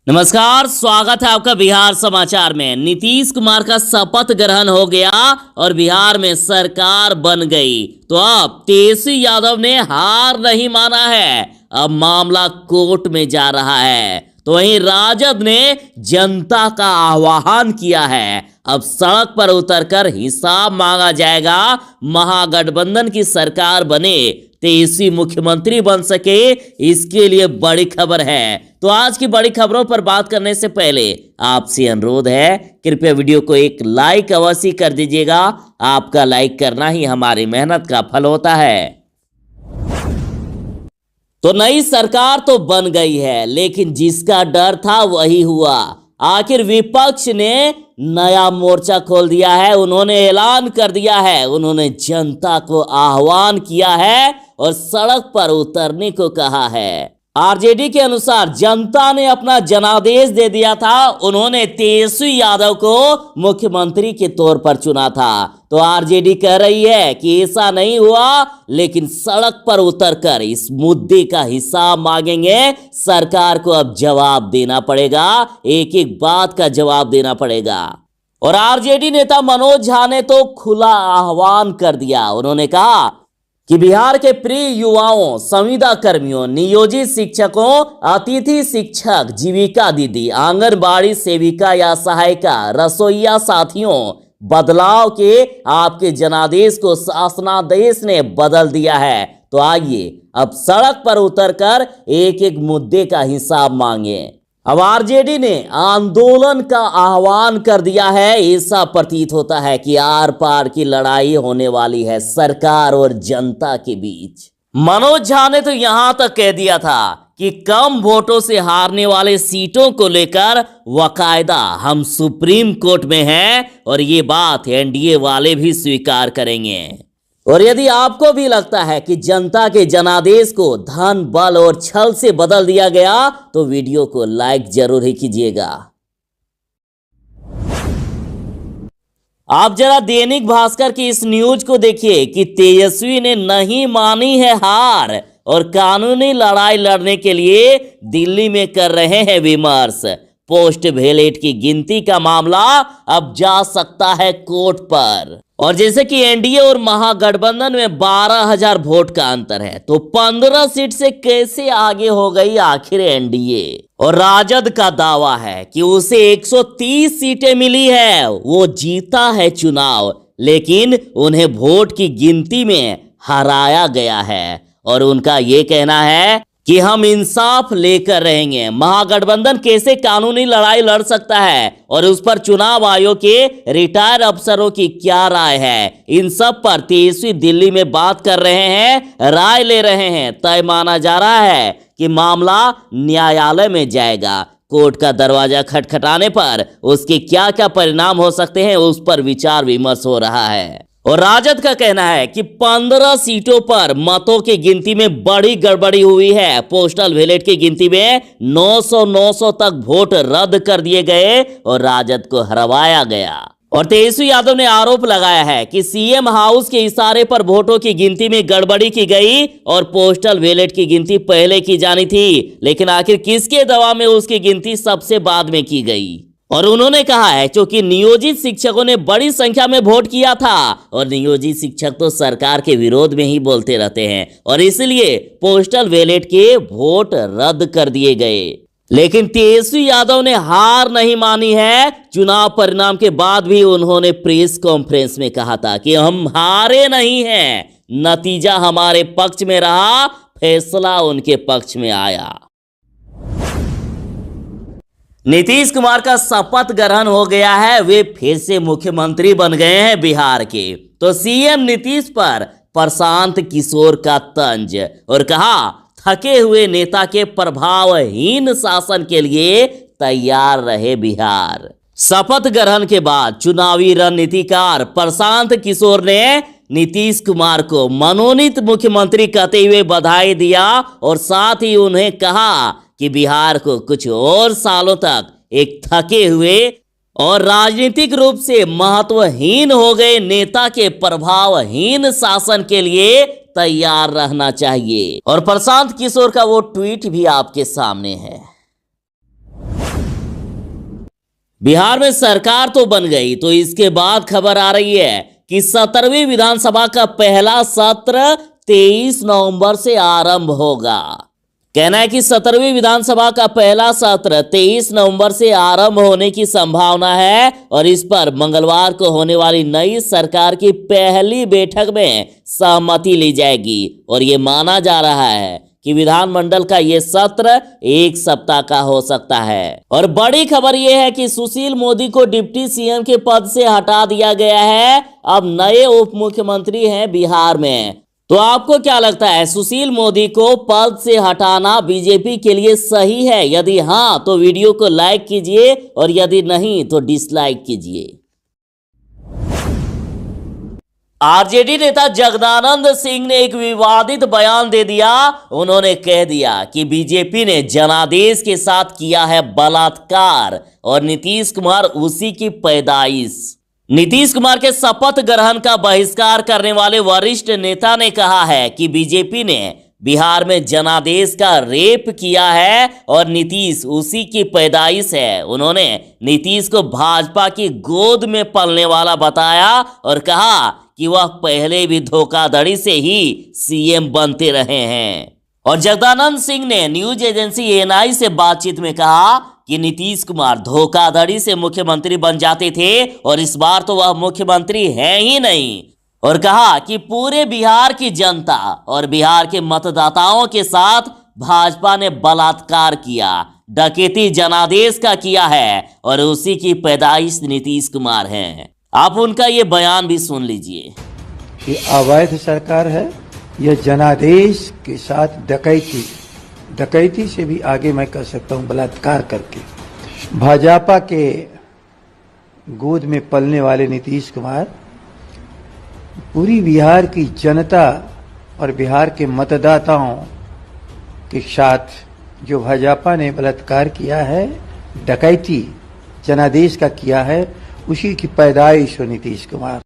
नमस्कार, स्वागत है आपका बिहार समाचार में। नीतीश कुमार का शपथ ग्रहण हो गया और बिहार में सरकार बन गई। तो अब तेजस्वी यादव ने हार नहीं माना है, अब मामला कोर्ट में जा रहा है। तो वहीं राजद ने जनता का आह्वान किया है, अब सड़क पर उतरकर हिसाब मांगा जाएगा। महागठबंधन की सरकार बने, तेजस्वी मुख्यमंत्री बन सके, इसके लिए बड़ी खबर है। तो आज की बड़ी खबरों पर बात करने से पहले आपसे अनुरोध है, कृपया वीडियो को एक लाइक अवश्य कर दीजिएगा। आपका लाइक करना ही हमारी मेहनत का फल होता है। तो नई सरकार तो बन गई है, लेकिन जिसका डर था वही हुआ। आखिर विपक्ष ने नया मोर्चा खोल दिया है, उन्होंने ऐलान कर दिया है, उन्होंने जनता को आह्वान किया है और सड़क पर उतरने को कहा है। आरजेडी के अनुसार जनता ने अपना जनादेश दे दिया था, उन्होंने तेजस्वी यादव को मुख्यमंत्री के तौर पर चुना था। तो आरजेडी कह रही है कि ऐसा नहीं हुआ, लेकिन सड़क पर उतरकर इस मुद्दे का हिसाब मांगेंगे। सरकार को अब जवाब देना पड़ेगा, एक एक बात का जवाब देना पड़ेगा। और आरजेडी नेता मनोज झा ने तो खुला आह्वान कर दिया। उन्होंने कहा कि बिहार के प्रिय युवाओं, संविदा कर्मियों, नियोजित शिक्षकों, अतिथि शिक्षक, जीविका दीदी, आंगनबाड़ी सेविका या सहायिका, रसोईया साथियों, बदलाव के आपके जनादेश को शासनादेश ने बदल दिया है। तो आइए अब सड़क पर उतरकर एक एक मुद्दे का हिसाब मांगे। अब आरजेडी ने आंदोलन का आह्वान कर दिया है। ऐसा प्रतीत होता है कि आर पार की लड़ाई होने वाली है सरकार और जनता के बीच। मनोज झा ने तो यहां तक कह दिया था कि कम वोटों से हारने वाले सीटों को लेकर वकायदा हम सुप्रीम कोर्ट में हैं और ये बात एनडीए वाले भी स्वीकार करेंगे। और यदि आपको भी लगता है कि जनता के जनादेश को धन, बल और छल से बदल दिया गया, तो वीडियो को लाइक जरूर ही कीजिएगा। आप जरा दैनिक भास्कर की इस न्यूज को देखिए कि तेजस्वी ने नहीं मानी है हार और कानूनी लड़ाई लड़ने के लिए दिल्ली में कर रहे हैं विमर्श। पोस्ट बैलेट की गिनती का मामला अब जा सकता है कोर्ट पर। और जैसे कि एनडीए और महागठबंधन में 12,000 वोट का अंतर है, तो 15 सीट से कैसे आगे हो गई आखिर एनडीए। और राजद का दावा है कि उसे 130 सीटें मिली है, वो जीता है चुनाव, लेकिन उन्हें वोट की गिनती में हराया गया है। और उनका ये कहना है कि हम इंसाफ लेकर रहेंगे। महागठबंधन कैसे कानूनी लड़ाई लड़ सकता है और उस पर चुनाव आयोग के रिटायर्ड अफसरों की क्या राय है, इन सब पर तेजस्वी दिल्ली में बात कर रहे हैं, राय ले रहे हैं। तय माना जा रहा है कि मामला न्यायालय में जाएगा। कोर्ट का दरवाजा खटखटाने पर उसके क्या क्या परिणाम हो सकते हैं, उस पर विचार विमर्श हो रहा है। और राजद का कहना है कि 15 सीटों पर मतों की गिनती में बड़ी गड़बड़ी हुई है। पोस्टल बैलेट की गिनती में 900 तक वोट रद्द कर दिए गए और राजद को हरवाया गया। और तेजस्वी यादव ने आरोप लगाया है कि सीएम हाउस के इशारे पर वोटों की गिनती में गड़बड़ी की गई और पोस्टल बैलेट की गिनती पहले की जानी थी, लेकिन आखिर किसके दबाव में उसकी गिनती सबसे बाद में की गई। और उन्होंने कहा है क्योंकि नियोजित शिक्षकों ने बड़ी संख्या में वोट किया था और नियोजित शिक्षक तो सरकार के विरोध में ही बोलते रहते हैं और इसलिए पोस्टल बैलेट के वोट रद्द कर दिए गए। लेकिन तेजस्वी यादव ने हार नहीं मानी है। चुनाव परिणाम के बाद भी उन्होंने प्रेस कॉन्फ्रेंस में कहा था कि हम हारे नहीं हैं, नतीजा हमारे पक्ष में रहा, फैसला उनके पक्ष में आया। नीतीश कुमार का शपथ ग्रहण हो गया है, वे फिर से मुख्यमंत्री बन गए हैं बिहार के। तो सीएम नीतीश पर प्रशांत किशोर का तंज और कहा थके हुए नेता के प्रभावहीन शासन के लिए तैयार रहे बिहार। शपथ ग्रहण के बाद चुनावी रणनीतिकार प्रशांत किशोर ने नीतीश कुमार को मनोनीत मुख्यमंत्री कहते हुए बधाई दिया और साथ ही उन्हें कहा कि बिहार को कुछ और सालों तक एक थके हुए और राजनीतिक रूप से महत्वहीन हो गए नेता के प्रभावहीन शासन के लिए तैयार रहना चाहिए। और प्रशांत किशोर का वो ट्वीट भी आपके सामने है। बिहार में सरकार तो बन गई, तो इसके बाद खबर आ रही है कि 17वीं विधानसभा का पहला सत्र 23 नवंबर से आरंभ होगा। कहना है कि 17वीं विधानसभा का पहला सत्र 23 नवंबर से आरंभ होने की संभावना है और इस पर मंगलवार को होने वाली नई सरकार की पहली बैठक में सहमति ली जाएगी और ये माना जा रहा है कि विधानमंडल का ये सत्र 1 सप्ताह का हो सकता है। और बड़ी खबर यह है कि सुशील मोदी को डिप्टी सीएम के पद से हटा दिया गया है। अब नए उप मुख्यमंत्री हैं बिहार में। तो आपको क्या लगता है, सुशील मोदी को पद से हटाना बीजेपी के लिए सही है? यदि हां तो वीडियो को लाइक कीजिए और यदि नहीं तो डिसलाइक कीजिए। आरजेडी नेता जगदानंद सिंह ने एक विवादित बयान दे दिया। उन्होंने कह दिया कि बीजेपी ने जनादेश के साथ किया है बलात्कार और नीतीश कुमार उसी की पैदाइश। नीतीश कुमार के शपथ ग्रहण का बहिष्कार करने वाले वरिष्ठ नेता ने कहा है कि बीजेपी ने बिहार में जनादेश का रेप किया है और नीतीश उसी की पैदाइश है। उन्होंने नीतीश को भाजपा की गोद में पलने वाला बताया और कहा कि वह पहले भी धोखाधड़ी से ही सीएम बनते रहे हैं। और जगदानंद सिंह ने न्यूज एजेंसी एएनआई से बातचीत में कहा कि नीतीश कुमार धोखाधड़ी से मुख्यमंत्री बन जाते थे और इस बार तो वह मुख्यमंत्री हैं ही नहीं। और कहा कि पूरे बिहार की जनता और बिहार के मतदाताओं के साथ भाजपा ने बलात्कार किया, डकैती जनादेश का किया है और उसी की पैदाइश नीतीश कुमार हैं। आप उनका ये बयान भी सुन लीजिए। ये अवैध सरकार है, यह जनादेश के साथ डकैती से भी आगे मैं कह सकता हूँ बलात्कार करके भाजपा के गोद में पलने वाले नीतीश कुमार पूरी बिहार की जनता और बिहार के मतदाताओं के साथ जो भाजपा ने बलात्कार किया है, डकैती जनादेश का किया है, उसी की पैदाइश हो नीतीश कुमार।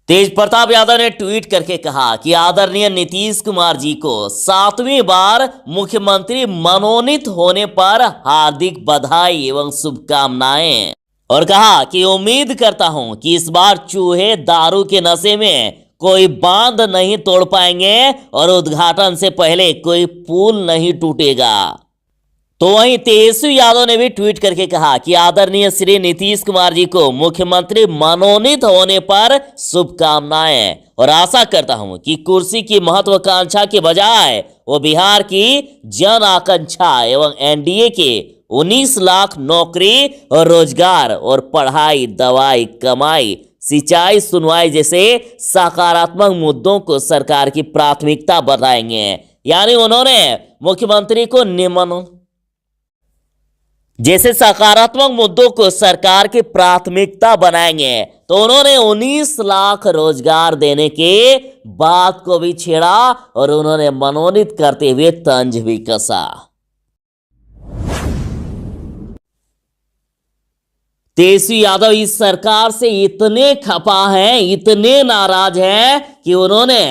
तेज प्रताप यादव ने ट्वीट करके कहा कि आदरणीय नीतीश कुमार जी को 7वीं बार मुख्यमंत्री मनोनीत होने पर हार्दिक बधाई एवं शुभकामनाएं। और कहा कि उम्मीद करता हूं कि इस बार चूहे दारू के नशे में कोई बांध नहीं तोड़ पाएंगे और उद्घाटन से पहले कोई पुल नहीं टूटेगा। तो वहीं तेजस्वी यादव ने भी ट्वीट करके कहा कि आदरणीय श्री नीतीश कुमार जी को मुख्यमंत्री मनोनीत होने पर शुभकामनाएं और आशा करता हूं कि कुर्सी की महत्वाकांक्षा के बजाय वो बिहार की जन आकांक्षा एवं एनडीए के 19 लाख नौकरी और रोजगार और पढ़ाई, दवाई, कमाई, सिंचाई, सुनवाई जैसे सकारात्मक मुद्दों को सरकार की प्राथमिकता बताएंगे। यानी उन्होंने मुख्यमंत्री को जैसे सकारात्मक मुद्दों को सरकार की प्राथमिकता बनाएंगे। तो उन्होंने 19 लाख रोजगार देने के बात को भी छेड़ा और उन्होंने मनोनीत करते हुए तंज भी कसा। तेजस्वी यादव इस सरकार से इतने खफा हैं, इतने नाराज हैं कि उन्होंने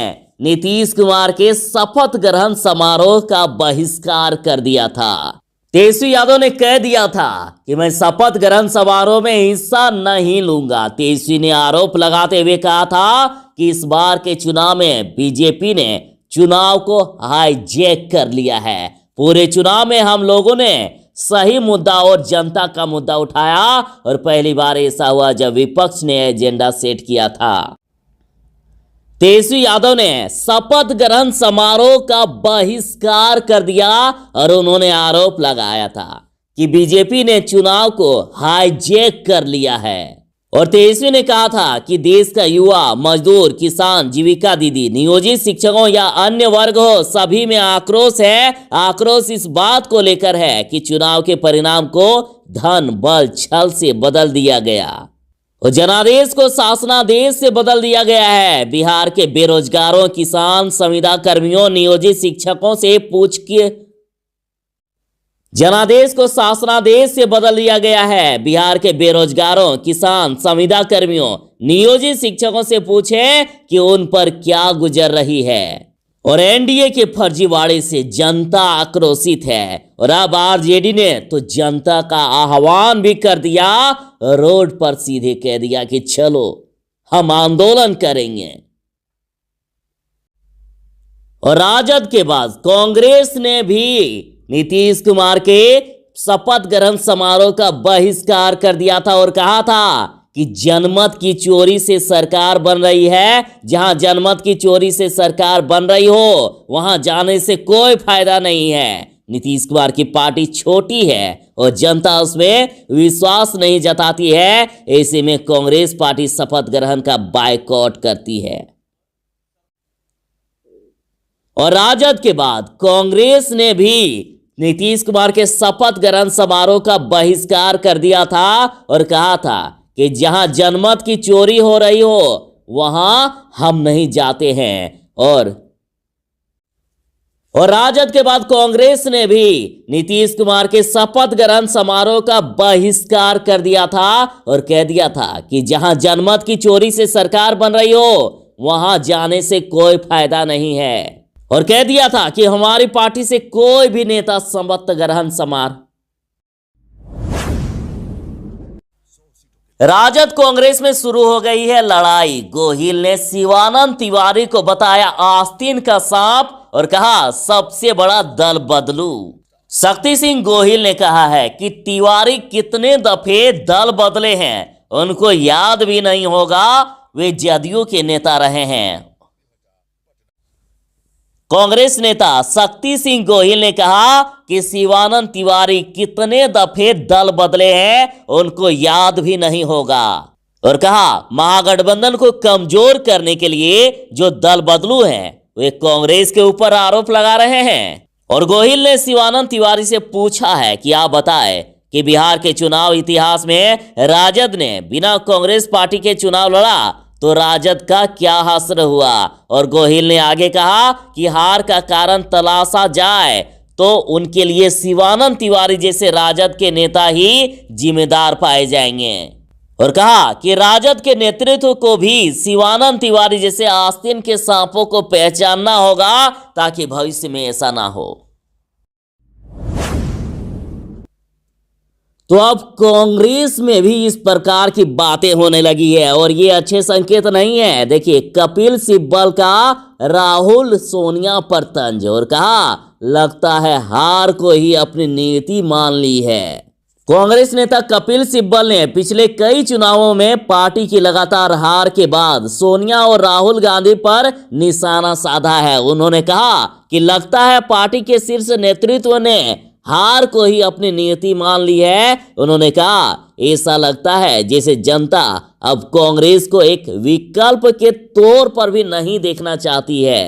नीतीश कुमार के शपथ ग्रहण समारोह का बहिष्कार कर दिया था। तेजस्वी यादव ने कह दिया था कि मैं शपथ ग्रहण समारोह में हिस्सा नहीं लूंगा। तेजस्वी ने आरोप लगाते हुए कहा था कि इस बार के चुनाव में बीजेपी ने चुनाव को हाईजैक कर लिया है। पूरे चुनाव में हम लोगों ने सही मुद्दा और जनता का मुद्दा उठाया और पहली बार ऐसा हुआ जब विपक्ष ने एजेंडा सेट किया था। तेजस्वी यादव ने शपथ ग्रहण समारोह का बहिष्कार कर दिया और उन्होंने आरोप लगाया था कि बीजेपी ने चुनाव को हाईजैक कर लिया है। और तेजस्वी ने कहा था कि देश का युवा, मजदूर, किसान, जीविका दीदी, नियोजित शिक्षकों या अन्य वर्ग हो, सभी में आक्रोश है। आक्रोश इस बात को लेकर है कि चुनाव के परिणाम को धन, बल, छल से बदल दिया गया और जनादेश को शासनादेश से बदल दिया गया है। बिहार के बेरोजगारों, किसान, संविदा कर्मियों, नियोजित शिक्षकों से पूछ के जनादेश को शासनादेश से बदल दिया गया है। बिहार के बेरोजगारों, किसान, संविदा कर्मियों, नियोजित शिक्षकों से पूछे कि उन पर क्या गुजर रही है। और एनडीए के फर्जीवाड़े से जनता आक्रोशित है और अब आरजेडी ने तो जनता का आह्वान भी कर दिया, रोड पर सीधे कह दिया कि चलो हम आंदोलन करेंगे। और राजद के बाद कांग्रेस ने भी नीतीश कुमार के शपथ ग्रहण समारोह का बहिष्कार कर दिया था और कहा था कि जनमत की चोरी से सरकार बन रही है, जहां जनमत की चोरी से सरकार बन रही हो वहां जाने से कोई फायदा नहीं है। नीतीश कुमार की पार्टी छोटी है और जनता उसमें विश्वास नहीं जताती है, ऐसे में कांग्रेस पार्टी शपथ ग्रहण का बायकॉट करती है। और राजद के बाद कांग्रेस ने भी नीतीश कुमार के शपथ ग्रहण समारोह का बहिष्कार कर दिया था और कहा था कि जहां जनमत की चोरी हो रही हो वहां हम नहीं जाते हैं। और राजद के बाद कांग्रेस ने भी नीतीश कुमार के शपथ ग्रहण समारोह का बहिष्कार कर दिया था और कह दिया था कि जहां जनमत की चोरी से सरकार बन रही हो वहां जाने से कोई फायदा नहीं है। और कह दिया था कि हमारी पार्टी से कोई भी नेता शपथ ग्रहण समारोह। राजद कांग्रेस में शुरू हो गई है लड़ाई। गोहिल ने शिवानंद तिवारी को बताया आस्तीन का सांप और कहा सबसे बड़ा दल बदलू। शक्ति सिंह गोहिल ने कहा है कि तिवारी कितने दफे दल बदले हैं उनको याद भी नहीं होगा, वे जदयू के नेता रहे हैं। कांग्रेस नेता शक्ति सिंह गोहिल ने कहा कि शिवानंद तिवारी कितने दफे दल बदले हैं उनको याद भी नहीं होगा और कहा महागठबंधन को कमजोर करने के लिए जो दल बदलू हैं वे कांग्रेस के ऊपर आरोप लगा रहे हैं। और गोहिल ने शिवानंद तिवारी से पूछा है कि आप बताएं कि बिहार के चुनाव इतिहास में राजद ने बिना कांग्रेस पार्टी के चुनाव लड़ा तो राजद का क्या हासिल हुआ। और गोहिल ने आगे कहा कि हार का कारण तलाशा जाए तो उनके लिए शिवानंद तिवारी जैसे राजद के नेता ही जिम्मेदार पाए जाएंगे। और कहा कि राजद के नेतृत्व को भी शिवानंद तिवारी जैसे आस्तीन के सांपों को पहचानना होगा ताकि भविष्य में ऐसा ना हो। तो अब कांग्रेस में भी इस प्रकार की बातें होने लगी है और ये अच्छे संकेत नहीं है। देखिए कपिल सिब्बल का राहुल सोनिया पर तंज और कहा लगता है हार को ही अपनी नीति मान ली है। कांग्रेस नेता कपिल सिब्बल ने पिछले कई चुनावों में पार्टी की लगातार हार के बाद सोनिया और राहुल गांधी पर निशाना साधा है। उन्होंने कहा कि लगता है पार्टी के शीर्ष नेतृत्व ने हार को ही अपनी नीति मान ली है। उन्होंने कहा ऐसा लगता है जैसे जनता अब कांग्रेस को एक विकल्प के तौर पर भी नहीं देखना चाहती है।